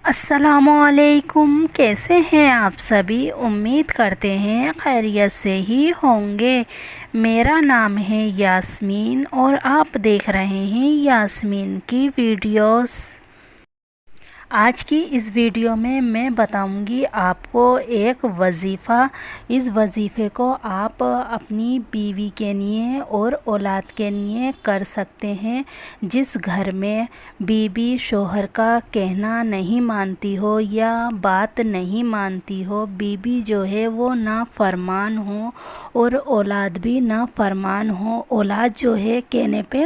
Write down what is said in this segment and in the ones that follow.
السلام علیکم، کیسے ہیں آپ سبھی؟ امید کرتے ہیں خیریت سے ہی ہوں گے۔ میرا نام ہے یاسمین اور آپ دیکھ رہے ہیں یاسمین کی ویڈیوز۔ آج کی اس ویڈیو میں بتاؤں گی آپ کو ایک وظیفہ۔ اس وظیفے کو آپ اپنی بیوی کے لیے اور اولاد کے لیے کر سکتے ہیں۔ جس گھر میں بیوی شوہر کا کہنا نہیں مانتی ہو یا بات نہیں مانتی ہو، بیوی جو ہے وہ نافرمان ہو اور اولاد بھی نافرمان ہو، اولاد جو ہے کہنے پہ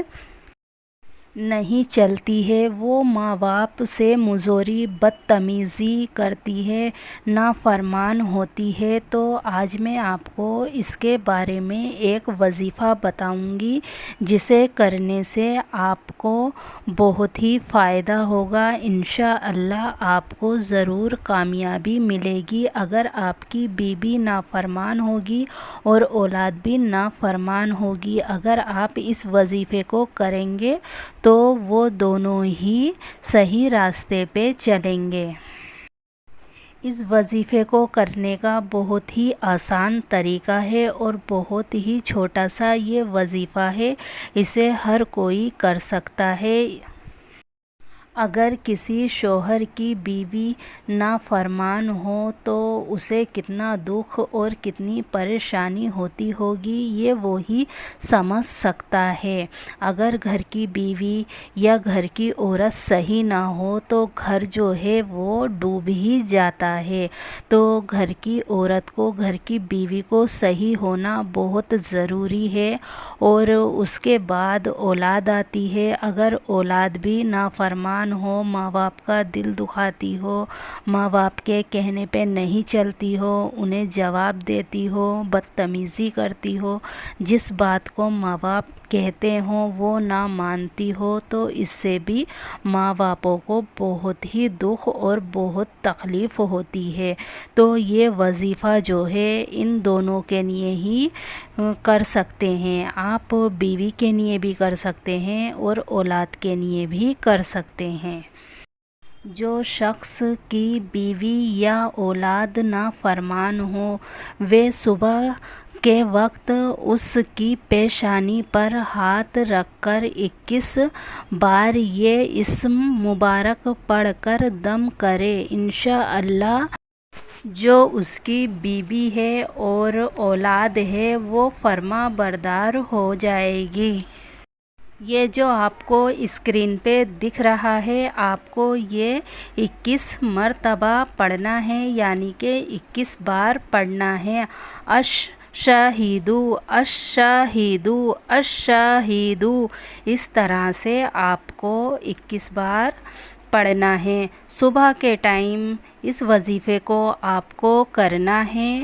نہیں چلتی ہے، وہ ماں باپ سے مزوری بدتمیزی کرتی ہے، نافرمان ہوتی ہے، تو آج میں آپ کو اس کے بارے میں ایک وظیفہ بتاؤں گی جسے کرنے سے آپ کو بہت ہی فائدہ ہوگا۔ انشاءاللہ آپ کو ضرور کامیابی ملے گی۔ اگر آپ کی بیوی نافرمان ہوگی اور اولاد بھی نافرمان ہوگی، اگر آپ اس وظیفے کو کریں گے تو وہ دونوں ہی صحیح راستے پہ چلیں گے۔ اس وظیفے کو کرنے کا بہت ہی آسان طریقہ ہے اور بہت ہی چھوٹا سا یہ وظیفہ ہے، اسے ہر کوئی کر سکتا ہے۔ اگر کسی شوہر کی بیوی نافرمان ہو تو اسے کتنا دکھ اور کتنی پریشانی ہوتی ہوگی، یہ وہی سمجھ سکتا ہے۔ اگر گھر کی بیوی یا گھر کی عورت صحیح نہ ہو تو گھر جو ہے وہ ڈوب ہی جاتا ہے۔ تو گھر کی عورت کو، گھر کی بیوی کو صحیح ہونا بہت ضروری ہے، اور اس کے بعد اولاد آتی ہے۔ اگر اولاد بھی نافرمان ہو، ماں باپ کا دل دکھاتی ہو، ماں باپ کے کہنے پہ نہیں چلتی ہو، انہیں جواب دیتی ہو، بدتمیزی کرتی ہو، جس بات کو ماں باپ کہتے ہوں وہ نہ مانتی ہو، تو اس سے بھی ماں باپوں کو بہت ہی دکھ اور بہت تکلیف ہوتی ہے۔ تو یہ وظیفہ جو ہے ان دونوں کے لیے ہی کر سکتے ہیں۔ آپ بیوی کے لیے بھی کر سکتے ہیں اور اولاد کے لیے بھی کر سکتے ہیں۔ جو شخص کی بیوی یا اولاد نافرمان ہو، وہ صبح کے وقت اس کی پیشانی پر ہاتھ رکھ کر 21 بار یہ اسم مبارک پڑھ کر دم کرے، انشاءاللہ جو اس کی بیوی ہے اور اولاد ہے وہ فرما بردار ہو جائے گی۔ یہ جو آپ کو اسکرین پہ دکھ رہا ہے، آپ کو یہ 21 مرتبہ پڑھنا ہے، یعنی کہ 21 بار پڑھنا ہے۔ اشہدو اشہدو اشہدو، اس طرح سے آپ کو 21 بار پڑھنا ہے۔ صبح کے ٹائم اس وظیفے کو آپ کو کرنا ہے۔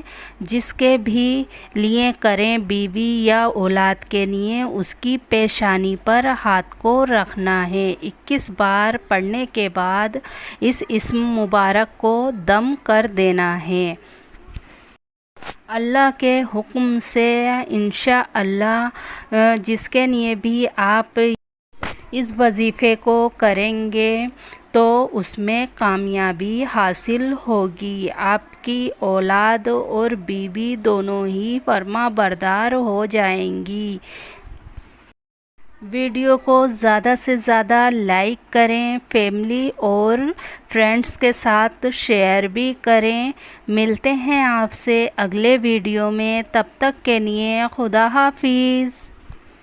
جس کے بھی لیے کریں، بیوی یا اولاد کے لیے، اس کی پیشانی پر ہاتھ کو رکھنا ہے۔ 21 بار پڑھنے کے بعد اس اسم مبارک کو دم کر دینا ہے۔ اللہ کے حکم سے انشاءاللہ جس کے لیے بھی آپ اس وظیفے کو کریں گے تو اس میں کامیابی حاصل ہوگی۔ آپ کی اولاد اور بیوی دونوں ہی فرما بردار ہو جائیں گی۔ ویڈیو کو زیادہ سے زیادہ لائک کریں، فیملی اور فرینڈز کے ساتھ شیئر بھی کریں۔ ملتے ہیں آپ سے اگلے ویڈیو میں، تب تک کے لیے خدا حافظ۔